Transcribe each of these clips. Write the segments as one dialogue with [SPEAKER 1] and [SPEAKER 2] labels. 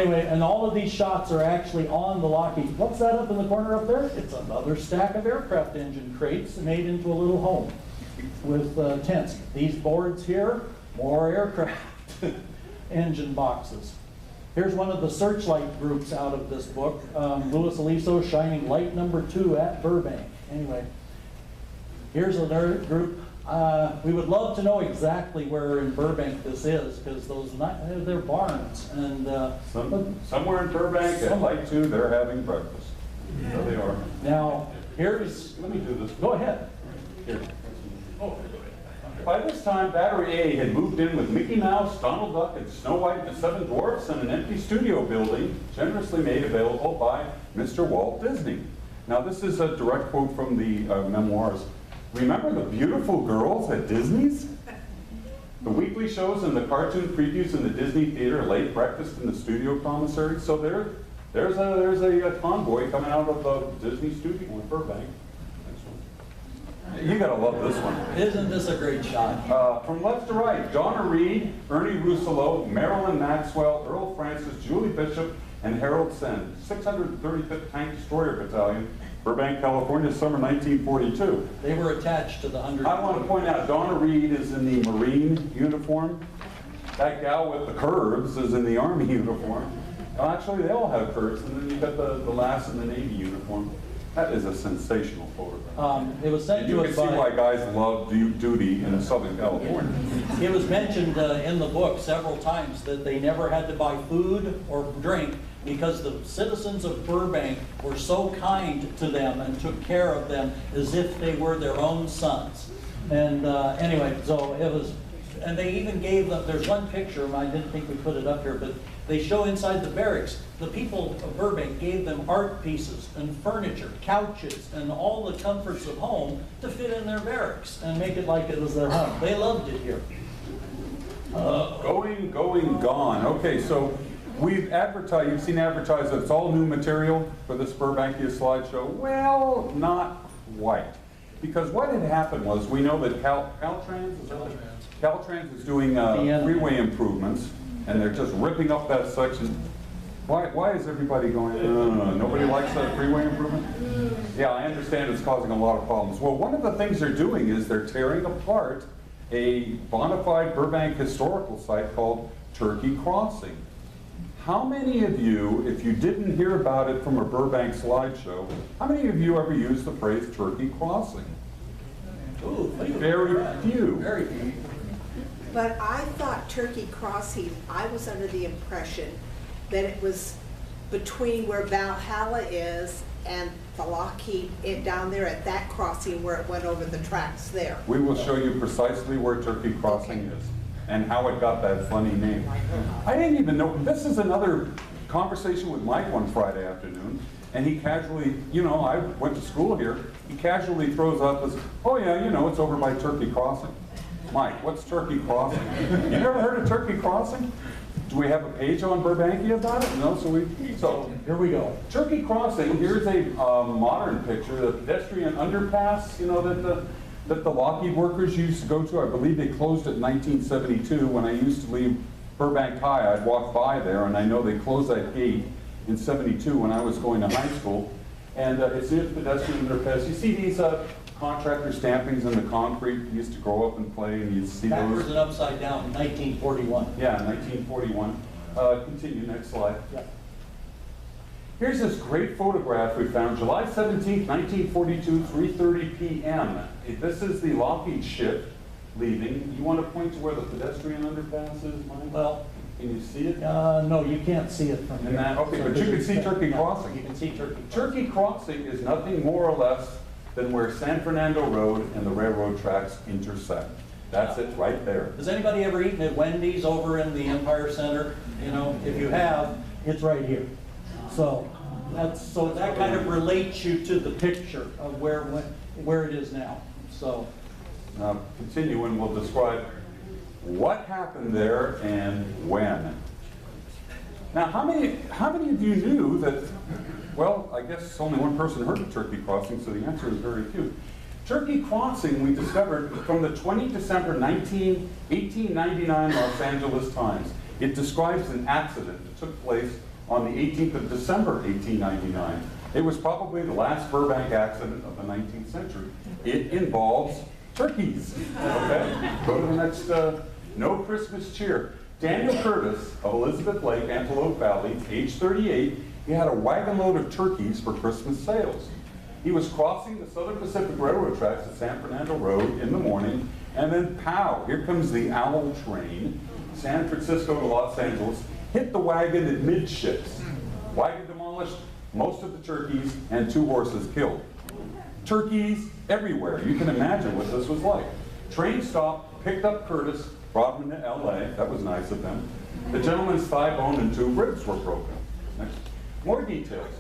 [SPEAKER 1] anyway, and all of these shots are actually on the Lockheed. What's that up in the corner up there? It's another stack of aircraft engine crates made into a little home with tents. These boards here, more aircraft engine boxes. Here's one of the searchlight groups out of this book, Louis Aliso, Shining Light #2 at Burbank. Anyway, here's another group. We would love to know exactly where in Burbank this is, because they're barns. And
[SPEAKER 2] somewhere in Burbank at Light 2, they're having breakfast. There they are.
[SPEAKER 1] Now, here's...
[SPEAKER 2] Let me do this.
[SPEAKER 1] Go ahead.
[SPEAKER 2] Here. Oh. By this time, Battery A had moved in with Mickey Mouse, Donald Duck, and Snow White and the Seven Dwarfs in an empty studio building, generously made available by Mr. Walt Disney. Now, this is a direct quote from the memoirs. Remember the beautiful girls at Disney's? The weekly shows and the cartoon previews in the Disney Theater, late breakfast in the studio commissary. So there's a convoy coming out of the Disney studio in Burbank. You gotta love this one.
[SPEAKER 1] Isn't this a great shot?
[SPEAKER 2] From left to right, Donna Reed, Ernie Rousselot, Marilyn Maxwell, Earl Francis, Julie Bishop, and Harold Senn. 635th Tank Destroyer Battalion, Burbank, California, summer 1942.
[SPEAKER 1] They were attached to the 100.
[SPEAKER 2] I want to point out, Donna Reed is in the Marine uniform. That gal with the curves is in the Army uniform. Actually, they all have curves, and then you've got the lass in the Navy uniform. That is a sensational photograph.
[SPEAKER 1] It was sent to us by...
[SPEAKER 2] You can see why guys love duty in Southern California.
[SPEAKER 1] It was mentioned in the book several times that they never had to buy food or drink because the citizens of Burbank were so kind to them and took care of them as if they were their own sons. And anyway, so it was, and they even gave them, there's one picture, I didn't think we put it up here, but they show inside the barracks, the people of Burbank gave them art pieces and furniture, couches, and all the comforts of home to fit in their barracks and make it like it was their home. They loved it here.
[SPEAKER 2] Going, gone. Okay, so we've advertised, you've seen advertised that it's all new material for this Burbankia slideshow. Well, not quite. Because what had happened was, we know that Caltrans is doing freeway improvements, and they're just ripping up that section. Why is everybody going, nobody likes that freeway improvement? Yeah, I understand it's causing a lot of problems. Well, one of the things they're doing is they're tearing apart a bona fide Burbank historical site called Turkey Crossing. How many of you, if you didn't hear about it from a Burbank slideshow, how many of you ever used the phrase Turkey Crossing?
[SPEAKER 1] Ooh,
[SPEAKER 2] very few.
[SPEAKER 1] Very few.
[SPEAKER 3] But I thought Turkey Crossing, I was under the impression that it was between where Valhalla is and the Lockheed down there at that crossing where it went over the tracks there.
[SPEAKER 2] We will show you precisely where Turkey Crossing is and how it got that funny name. I didn't even know. This is another conversation with Mike one Friday afternoon, and he casually, I went to school here, he casually throws up this, oh yeah, it's over by Turkey Crossing. Mike, what's Turkey Crossing? You never heard of Turkey Crossing? Do we have a page on Burbankia about it? No, so
[SPEAKER 1] here we go.
[SPEAKER 2] Turkey Crossing, here's a modern picture, the pedestrian underpass, that the Lockheed workers used to go to. I believe they closed it in 1972. When I used to leave Burbank High, I'd walk by there, and I know they closed that gate in 72 when I was going to high school. And it's near the pedestrian underpass. You see these contractor stampings in the concrete. You used to grow up and play, and you'd see those.
[SPEAKER 1] Backwards and upside down in 1941.
[SPEAKER 2] Yeah, 1941. Continue, next slide.
[SPEAKER 1] Yeah.
[SPEAKER 2] Here's this great photograph we found, July 17th, 1942, 3:30 p.m. This is the Lockheed ship leaving. You want to point to where the pedestrian underpass is, Mike?
[SPEAKER 1] Well,
[SPEAKER 2] can you see it?
[SPEAKER 1] No, you can't see it from here.
[SPEAKER 2] Okay, but you can see Turkey Crossing.
[SPEAKER 1] You can see Turkey.
[SPEAKER 2] Turkey Crossing is nothing more or less than where San Fernando Road and the railroad tracks intersect. That's it right there.
[SPEAKER 1] Has anybody ever eaten at Wendy's over in the Empire Center? If you have, it's right here. So that kind of relates you to the picture of where it is now. So
[SPEAKER 2] now continue, and we'll describe what happened there and when. Now, how many of you knew that? Well, I guess only one person heard of Turkey Crossing, so the answer is very few. Turkey Crossing, we discovered from the 20 December 1899 Los Angeles Times. It describes an accident that took place on the 18th of December, 1899. It was probably the last Burbank accident of the 19th century. It involves turkeys. Okay? Go to the next, no Christmas cheer. Daniel Curtis of Elizabeth Lake, Antelope Valley, age 38, he had a wagon load of turkeys for Christmas sales. He was crossing the Southern Pacific Railroad tracks at San Fernando Road in the morning, and then pow, here comes the owl train, San Francisco to Los Angeles, hit the wagon at midships. Wagon demolished, most of the turkeys, and 2 horses killed. Turkeys everywhere. You can imagine what this was like. Train stopped, picked up Curtis, brought him to LA. That was nice of them. The gentleman's thigh bone and 2 ribs were broken. Next. More details.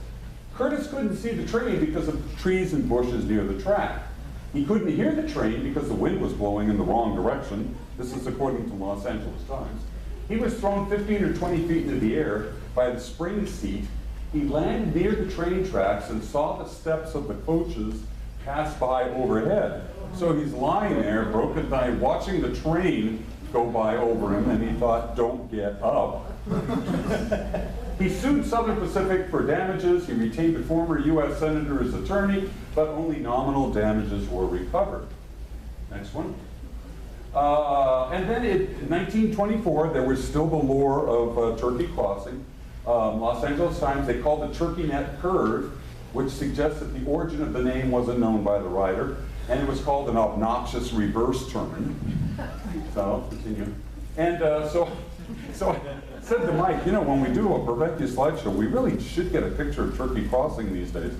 [SPEAKER 2] Curtis couldn't see the train because of trees and bushes near the track. He couldn't hear the train because the wind was blowing in the wrong direction. This is according to Los Angeles Times. He was thrown 15 or 20 feet into the air by the spring seat. He landed near the train tracks and saw the steps of the coaches pass by overhead. So he's lying there, broken thigh, watching the train go by over him, and he thought, don't get up. He sued Southern Pacific for damages. He retained a former U.S. senator as attorney, but only nominal damages were recovered. Next one. And then in 1924, there was still the lore of turkey crossing. Los Angeles Times, they called the turkey net curve, which suggests that the origin of the name wasn't known by the writer, and it was called an obnoxious reverse turn. So, continue. And so I said to Mike, you know, when we do a Burbankia slideshow, we really should get a picture of turkey crossing these days.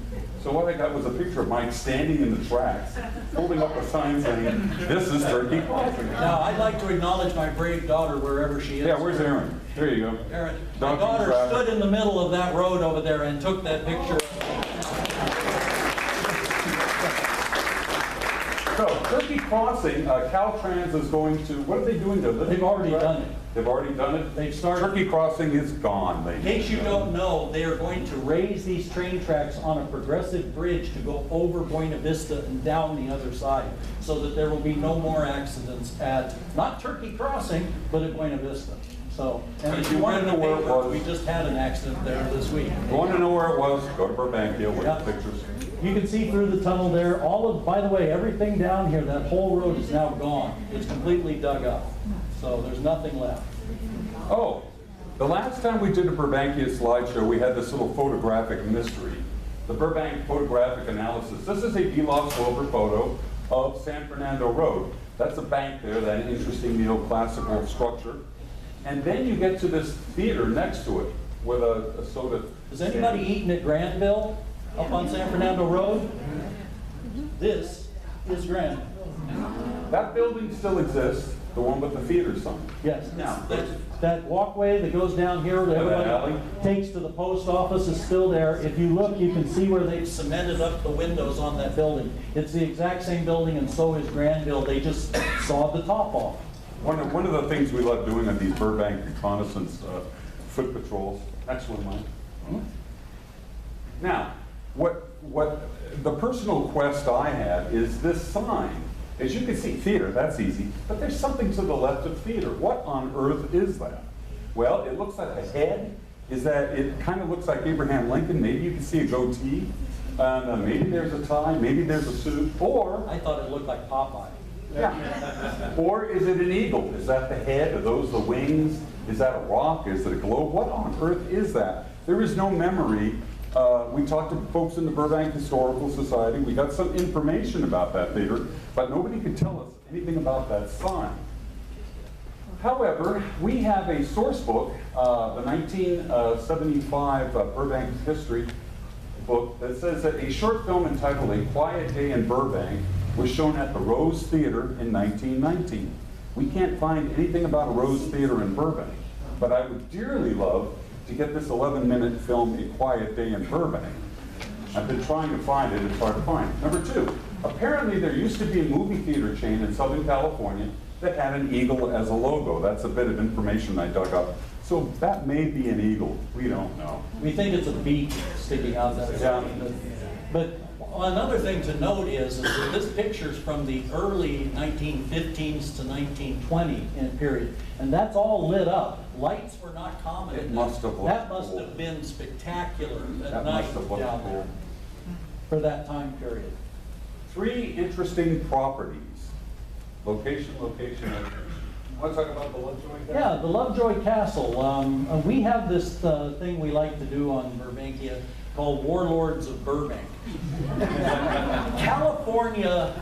[SPEAKER 2] So what I got was a picture of Mike standing in the tracks, holding up a sign saying, this is turkey crossing.
[SPEAKER 1] Now, I'd like to acknowledge my brave daughter wherever she is.
[SPEAKER 2] Yeah, where's Erin? There you go.
[SPEAKER 1] Erin, my
[SPEAKER 2] Donkey
[SPEAKER 1] daughter
[SPEAKER 2] traffic.
[SPEAKER 1] stood in the middle of that road over there and took that picture.
[SPEAKER 2] So, turkey crossing, Caltrans is going to, what are they doing to living?
[SPEAKER 1] They've already done it.
[SPEAKER 2] They've already done it?
[SPEAKER 1] They've started.
[SPEAKER 2] Turkey crossing is gone,
[SPEAKER 1] In case you don't know, they are going to raise these train tracks on a progressive bridge to go over Buena Vista and down the other side, so that there will be no more accidents at, not Turkey Crossing, but at Buena Vista. So, and if you want to know where it was, we just had an accident there this week.
[SPEAKER 2] If you want to know where it was, go to Burbankia, look at the pictures.
[SPEAKER 1] You can see through the tunnel there. All of, by the way, everything down here, that whole road is now gone. It's completely dug up. So there's nothing left.
[SPEAKER 2] Oh, the last time we did a Burbankia slideshow, we had this little photographic mystery. The Burbank photographic analysis. This is a Vlog Sloper photo of San Fernando Road. That's a bank there, that interesting neoclassical structure. And then you get to this theater next to it with a soda.
[SPEAKER 1] Has anybody eaten at Granville up on San Fernando Road? This is Granville.
[SPEAKER 2] That building still exists, the one with the theater sign.
[SPEAKER 1] Yes.
[SPEAKER 2] Now,
[SPEAKER 1] That walkway that goes down here that
[SPEAKER 2] that alley?
[SPEAKER 1] everybody takes to the post office is still there. If you look, you can see where they've cemented up the windows on that building. It's the exact same building, and so is Granville. They just sawed the top off.
[SPEAKER 2] One of the things we love doing on these Burbank reconnaissance foot patrols. Next one, Mike. Now, what the personal quest I had is this sign. As you can see, theater, that's easy, but there's something to the left of theater. What on earth is that? Well, it looks like a head. It kind of looks like Abraham Lincoln. Maybe you can see a goatee. Maybe there's a tie, maybe there's a suit, or...
[SPEAKER 1] I thought it looked like Popeye.
[SPEAKER 2] Yeah. Or is it an eagle? Is that the head? Are those the wings? Is that a rock? Is it a globe? What on earth is that? There is no memory. We talked to folks in the Burbank Historical Society. We got some information about that theater, but nobody could tell us anything about that sign. However, we have a source book, the 1975 Burbank history book, that says that a short film entitled A Quiet Day in Burbank was shown at the Rose Theater in 1919. We can't find anything about a Rose Theater in Burbank, but I would dearly love to get this 11-minute film, A Quiet Day in Burbank. I've been trying to find it, it's hard to find. Number two, apparently there used to be a movie theater chain in Southern California that had an eagle as a logo. That's a bit of information I dug up. So that may be an eagle, we don't know.
[SPEAKER 1] We think it's a beak sticking out that side. But another thing to note is that this picture's from the early 1915s to 1920 period, and that's all lit up. Lights were not common.
[SPEAKER 2] It
[SPEAKER 1] in
[SPEAKER 2] must
[SPEAKER 1] that.
[SPEAKER 2] have looked
[SPEAKER 1] That must
[SPEAKER 2] cool.
[SPEAKER 1] have been spectacular at
[SPEAKER 2] That
[SPEAKER 1] night
[SPEAKER 2] must have looked
[SPEAKER 1] down there
[SPEAKER 2] cool.
[SPEAKER 1] for that time period.
[SPEAKER 2] 3 interesting properties. Location, location, location. Want to talk about the Lovejoy Castle?
[SPEAKER 1] Yeah, the Lovejoy Castle. We have this thing we like to do on Burbankia called Warlords of Burbank. California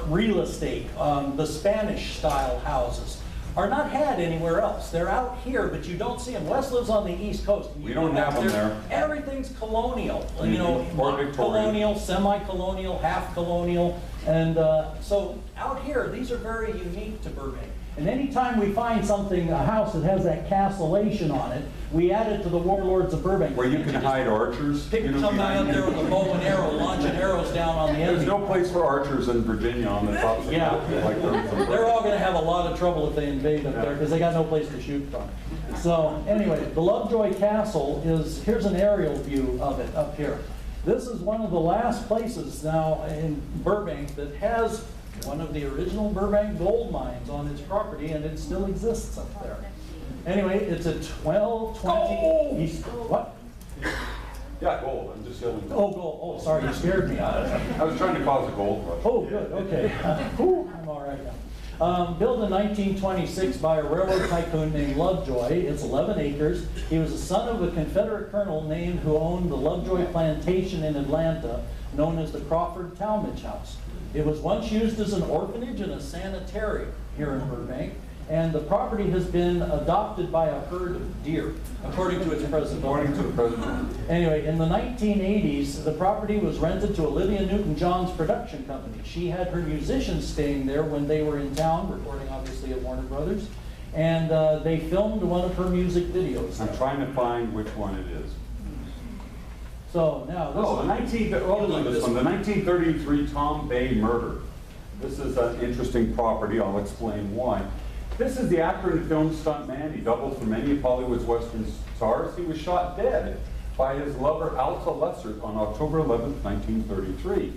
[SPEAKER 1] real estate, the Spanish-style houses, are not had anywhere else. They're out here, but you don't see them. Wes lives on the East Coast.
[SPEAKER 2] We don't have them there.
[SPEAKER 1] Everything's colonial, you know,
[SPEAKER 2] Or
[SPEAKER 1] not
[SPEAKER 2] Victorian.
[SPEAKER 1] colonial, semi-colonial, half colonial. And so out here, these are very unique to Burbank. And anytime we find something, a house that has that castellation on it, we add it to the Warlords of Burbank.
[SPEAKER 2] Where you can hide archers.
[SPEAKER 1] Pick
[SPEAKER 2] you know,
[SPEAKER 1] some guy up
[SPEAKER 2] behind
[SPEAKER 1] there
[SPEAKER 2] you.
[SPEAKER 1] with a bow and arrow, launching arrows down on the
[SPEAKER 2] There's
[SPEAKER 1] enemy.
[SPEAKER 2] no place for archers in Virginia on the top of
[SPEAKER 1] Yeah.
[SPEAKER 2] like
[SPEAKER 1] They're all gonna have a lot of trouble if they invade up there, because they got no place to shoot from. So, anyway, the Lovejoy Castle is, here's an aerial view of it up here. This is one of the last places now in Burbank that has one of the original Burbank gold mines on its property, and it still exists up there. Anyway, it's a 1220 East, what?
[SPEAKER 2] Yeah, gold. I'm just yelling.
[SPEAKER 1] Oh, gold, oh, sorry, you scared me.
[SPEAKER 2] I was trying to cause a gold rush.
[SPEAKER 1] Oh, good, okay. Whew, I'm all right now. Built in 1926 by a railroad tycoon named Lovejoy. It's 11 acres. He was the son of a Confederate colonel named who owned the Lovejoy Plantation in Atlanta, known as the Crawford Talmadge House. It was once used as an orphanage and a sanitarium here in Burbank, and the property has been adopted by a herd of deer, according to its president.
[SPEAKER 2] According to the president.
[SPEAKER 1] Anyway, in the 1980s, the property was rented to Olivia Newton-John's production company. She had her musicians staying there when they were in town, recording obviously at Warner Brothers, and they filmed one of her music videos.
[SPEAKER 2] I'm trying to find which one it is.
[SPEAKER 1] So now, this
[SPEAKER 2] Oh, the 1933 Tom Bay murder. This is an interesting property. I'll explain why. This is the actor and film stuntman. He doubled for many of Hollywood's Western stars. He was shot dead by his lover, Alta Lessert, on October 11, 1933.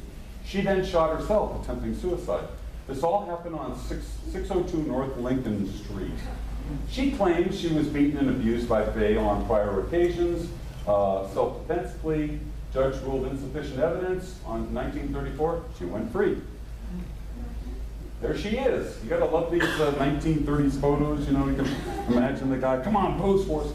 [SPEAKER 2] She then shot herself, attempting suicide. This all happened on 602 North Lincoln Street. She claims she was beaten and abused by Bay on prior occasions. Self-defense plea. Judge ruled insufficient evidence. On 1934, she went free. There she is. You gotta love these 1930s photos. You know, you can imagine the guy. Come on, pose for us.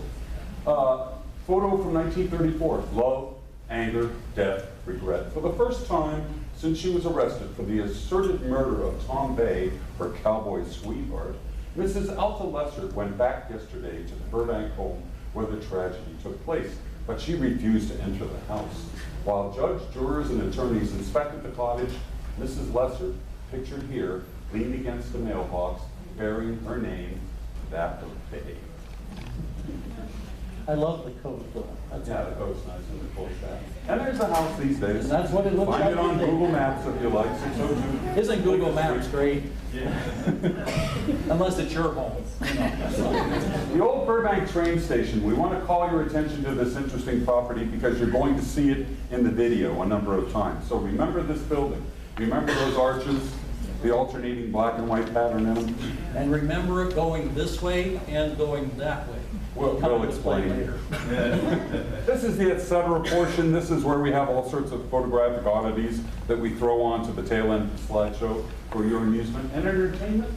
[SPEAKER 2] Photo from 1934. Love, anger, death, regret. For the first time since she was arrested for the asserted murder of Tom Bay, her cowboy sweetheart, Mrs. Alta Lessert went back yesterday to the Burbank home where the tragedy took place, but she refused to enter the house. While judge, jurors, and attorneys inspected the cottage, Mrs. Lessert, pictured here, leaned against the mailbox, bearing her name, that of Bay.
[SPEAKER 1] I love the coat though. That's
[SPEAKER 2] Yeah, the coat's nice and the coat's fat. And there's a house these days.
[SPEAKER 1] And that's what it looks
[SPEAKER 2] Find
[SPEAKER 1] like
[SPEAKER 2] it on
[SPEAKER 1] today.
[SPEAKER 2] Google Maps if you like, 602.
[SPEAKER 1] Isn't Google Maps great?
[SPEAKER 2] Yeah.
[SPEAKER 1] Unless it's your home. You know.
[SPEAKER 2] The old Burbank train station, we want to call your attention to this interesting property because you're going to see it in the video a number of times. So remember this building. Remember those arches, the alternating black and white pattern in them?
[SPEAKER 1] And remember it going this way and going that way.
[SPEAKER 2] We'll
[SPEAKER 1] Come into play
[SPEAKER 2] explain.
[SPEAKER 1] later.
[SPEAKER 2] This is the et cetera portion. This is where we have all sorts of photographic oddities that we throw onto the tail end of the slideshow for your amusement and entertainment.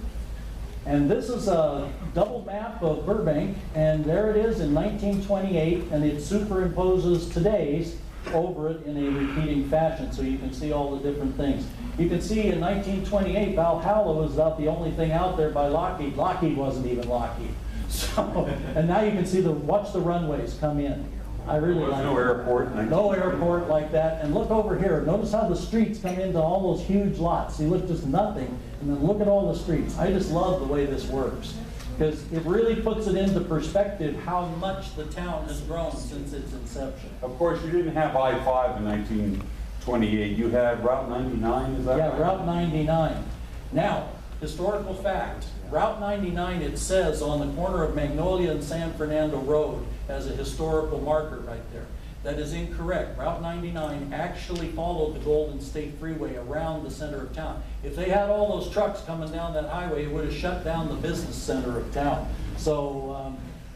[SPEAKER 1] And this is a double map of Burbank, and there it is in 1928, and it superimposes today's over it in a repeating fashion, so you can see all the different things. You can see in 1928, Valhalla was about the only thing out there by Lockheed. Lockheed wasn't even Lockheed. So, and now you can see watch the runways come in. I really like
[SPEAKER 2] No
[SPEAKER 1] it.
[SPEAKER 2] airport.
[SPEAKER 1] No airport like that. And look over here. Notice how the streets come into all those huge lots. You look just nothing, and then look at all the streets. I just love the way this works, because it really puts it into perspective how much the town has grown since its inception.
[SPEAKER 2] Of course, you didn't have I-5 in 1928. You had Route 99, is that right?
[SPEAKER 1] Yeah, Route 99. Now, historical fact. Route 99, it says on the corner of Magnolia and San Fernando Road as a historical marker right there. That is incorrect. Route 99 actually followed the Golden State Freeway around the center of town. If they had all those trucks coming down that highway, it would have shut down the business center of town. So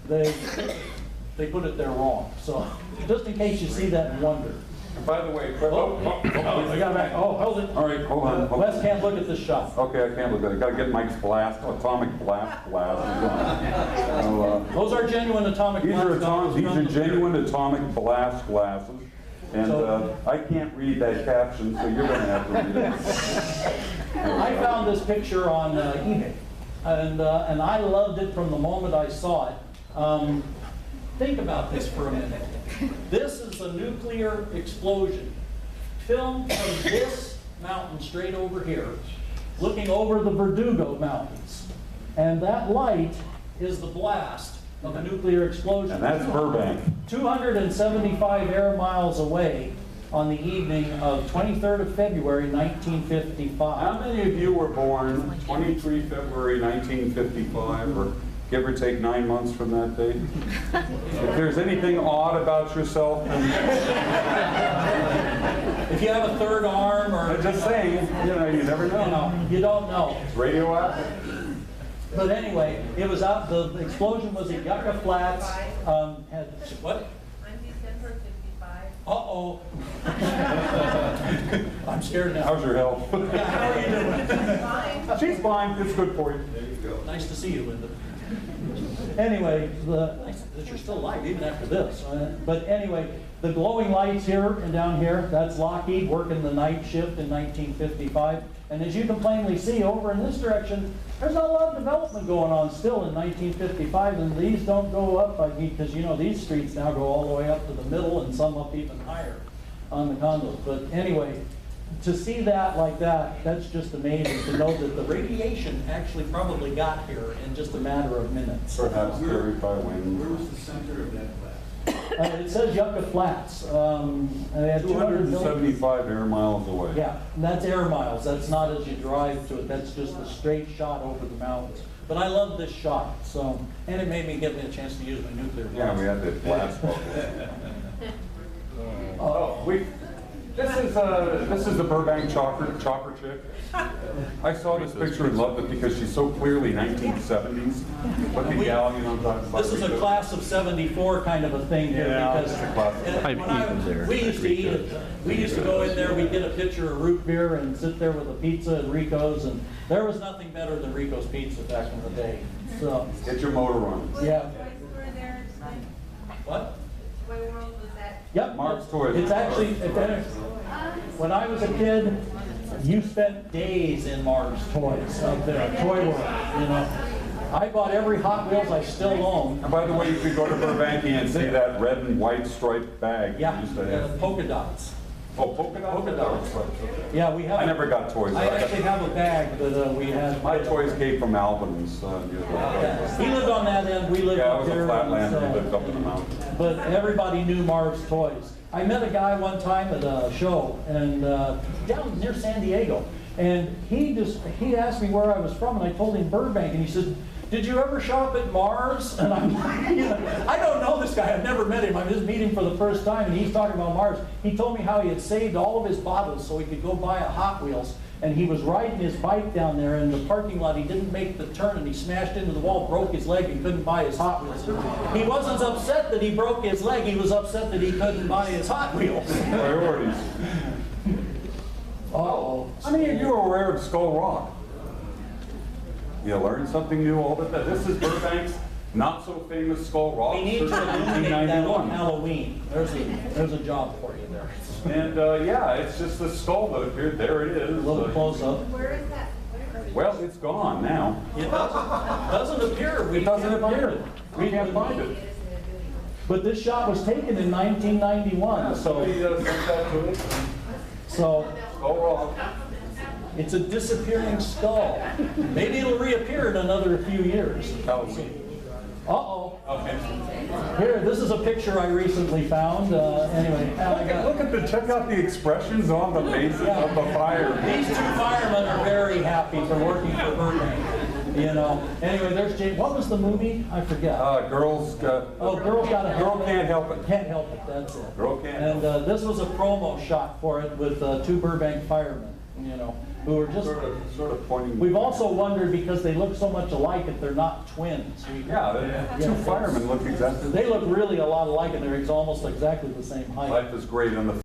[SPEAKER 1] they put it there wrong. So just in case you see that and wonder.
[SPEAKER 2] And by the way,
[SPEAKER 1] I got back. Oh, hold it.
[SPEAKER 2] all right, hold on.
[SPEAKER 1] Wes can't look at this shot.
[SPEAKER 2] Okay, I can't look at it. Gotta get Mike's atomic blast glasses on.
[SPEAKER 1] Those are genuine atomic
[SPEAKER 2] These are
[SPEAKER 1] blast
[SPEAKER 2] these are
[SPEAKER 1] glasses.
[SPEAKER 2] genuine atomic blast glasses. And I can't read that caption, so you're gonna have to read it.
[SPEAKER 1] I found this picture on eBay, and I loved it from the moment I saw it. Think about this for a minute. This is a nuclear explosion filmed from this mountain straight over here, looking over the Verdugo Mountains. And that light is the blast of a nuclear explosion.
[SPEAKER 2] And that's Burbank.
[SPEAKER 1] 275 air miles away on the evening of 23rd of February, 1955.
[SPEAKER 2] How many of you were born 23 February 1955, or give or take 9 months from that date? If there's anything odd about yourself, then
[SPEAKER 1] If you have a third arm or,
[SPEAKER 2] I'm just saying, you never know.
[SPEAKER 1] you don't know.
[SPEAKER 2] It's radioactive.
[SPEAKER 1] But anyway, it was out, the explosion was at Yucca Flats, had, what?
[SPEAKER 4] I'm December 55.
[SPEAKER 1] Uh-oh. I'm scared now.
[SPEAKER 2] How's your health?
[SPEAKER 1] How are you doing?
[SPEAKER 4] Fine.
[SPEAKER 2] She's fine. It's good for you.
[SPEAKER 1] Nice to see you, Linda. Anyway, nice that you're still alive even after this. But anyway, the glowing lights here and down here, that's Lockheed working the night shift in 1955. And as you can plainly see over in this direction, there's not a lot of development going on still in 1955, and these don't go up, because these streets now go all the way up to the middle and some up even higher on the condos. But anyway, to see that like that, that's just amazing to know that the radiation actually probably got here in just a matter of minutes.
[SPEAKER 2] Perhaps carried by wind.
[SPEAKER 5] Where was the center of that blast?
[SPEAKER 1] It says Yucca Flats. And they had
[SPEAKER 2] 275 air miles away.
[SPEAKER 1] Yeah, and that's air miles. That's not as you drive to it. That's just a straight shot over the mountains. But I love this shot. So, and it made me give me a chance to use my nuclear blast.
[SPEAKER 2] Yeah, we had that blast bubble. This is the Burbank chopper chick. I saw this picture and loved it because she's so clearly 1970s. What the galleon I'm talking about.
[SPEAKER 1] This is a class of '74 kind of a thing here,
[SPEAKER 2] Yeah,
[SPEAKER 1] because
[SPEAKER 2] it's a class of
[SPEAKER 1] we used to eat it. We used to go in there, we'd get a pitcher of root beer and sit there with a pizza and Rico's, and there was nothing better than Rico's pizza back in the day. So,
[SPEAKER 2] Get your motor running.
[SPEAKER 1] yeah.
[SPEAKER 4] Were there,
[SPEAKER 1] What?
[SPEAKER 4] what world was that?
[SPEAKER 1] Yep.
[SPEAKER 2] Mark's Toys.
[SPEAKER 1] It's actually, when I was a kid, you spent days in Mark's Toys up there, Toy World, I bought every Hot Wheels I still own.
[SPEAKER 2] And by the way, you could go to Burbankia and see that red and white striped bag.
[SPEAKER 1] Yeah,
[SPEAKER 2] you used to have.
[SPEAKER 1] polka dots.
[SPEAKER 2] Oh, polka dots?
[SPEAKER 1] Polka dots. Yeah, we have.
[SPEAKER 2] I never got toys.
[SPEAKER 1] I actually have a bag that we had.
[SPEAKER 2] My toys came from Albans.
[SPEAKER 1] Yeah. He lived on that end, we lived
[SPEAKER 2] Yeah, I
[SPEAKER 1] up
[SPEAKER 2] was a
[SPEAKER 1] here.
[SPEAKER 2] flatlander
[SPEAKER 1] and
[SPEAKER 2] who
[SPEAKER 1] so-
[SPEAKER 2] lived up in the mountains.
[SPEAKER 1] But everybody knew Marv's Toys. I met a guy one time at a show and down near San Diego, and he asked me where I was from, and I told him Burbank, and he said, "Did you ever shop at Mars?" And I'm like, I don't know this guy. I've never met him. I'm just meeting him for the first time, and he's talking about Mars. He told me how he had saved all of his bottles so he could go buy a Hot Wheels. And he was riding his bike down there in the parking lot. He didn't make the turn, and he smashed into the wall, broke his leg, and couldn't buy his Hot Wheels. He wasn't upset that he broke his leg. He was upset that he couldn't buy his Hot Wheels.
[SPEAKER 2] Priorities.
[SPEAKER 1] Uh-oh.
[SPEAKER 2] How many of you are aware of Skull Rock? You learn something new all the time. This is Burbank's not so famous Skull Rock.
[SPEAKER 1] We need to
[SPEAKER 2] Search for
[SPEAKER 1] illuminate that on
[SPEAKER 2] 1991.
[SPEAKER 1] Halloween. There's a job for you there.
[SPEAKER 2] And yeah, it's just the skull that appeared. There it is.
[SPEAKER 1] A little close up.
[SPEAKER 4] Where is that?
[SPEAKER 2] Well, it's gone now.
[SPEAKER 1] It doesn't appear.
[SPEAKER 2] It doesn't
[SPEAKER 1] can't find
[SPEAKER 2] appear.
[SPEAKER 1] it.
[SPEAKER 2] We can't find it.
[SPEAKER 1] But this shot was taken in 1991,
[SPEAKER 2] Somebody sent that to us.
[SPEAKER 1] so
[SPEAKER 2] Skull Rock.
[SPEAKER 1] it's a disappearing skull. Maybe it'll reappear in another few years.
[SPEAKER 2] Halloween.
[SPEAKER 1] Uh-oh.
[SPEAKER 2] Okay.
[SPEAKER 1] Here, this is a picture I recently found. Anyway,
[SPEAKER 2] Check out the expressions on the faces of the fire.
[SPEAKER 1] these two firemen are very happy for working for Burbank. Anyway, there's Jay. What was the movie? I forget.
[SPEAKER 2] Girls.
[SPEAKER 1] Girls Gotta Help
[SPEAKER 2] Girl Can't Help It.
[SPEAKER 1] Can't help it. That's it.
[SPEAKER 2] Girl Can't
[SPEAKER 1] And
[SPEAKER 2] Help
[SPEAKER 1] this was a promo shot for it with two Burbank firemen. you know, who are just,
[SPEAKER 2] Sort of pointing.
[SPEAKER 1] we've also wondered because they look so much alike if they're not twins.
[SPEAKER 2] Yeah, the two firemen look exactly.
[SPEAKER 1] They look really a lot alike and they're almost exactly the same height.
[SPEAKER 2] Life is great on the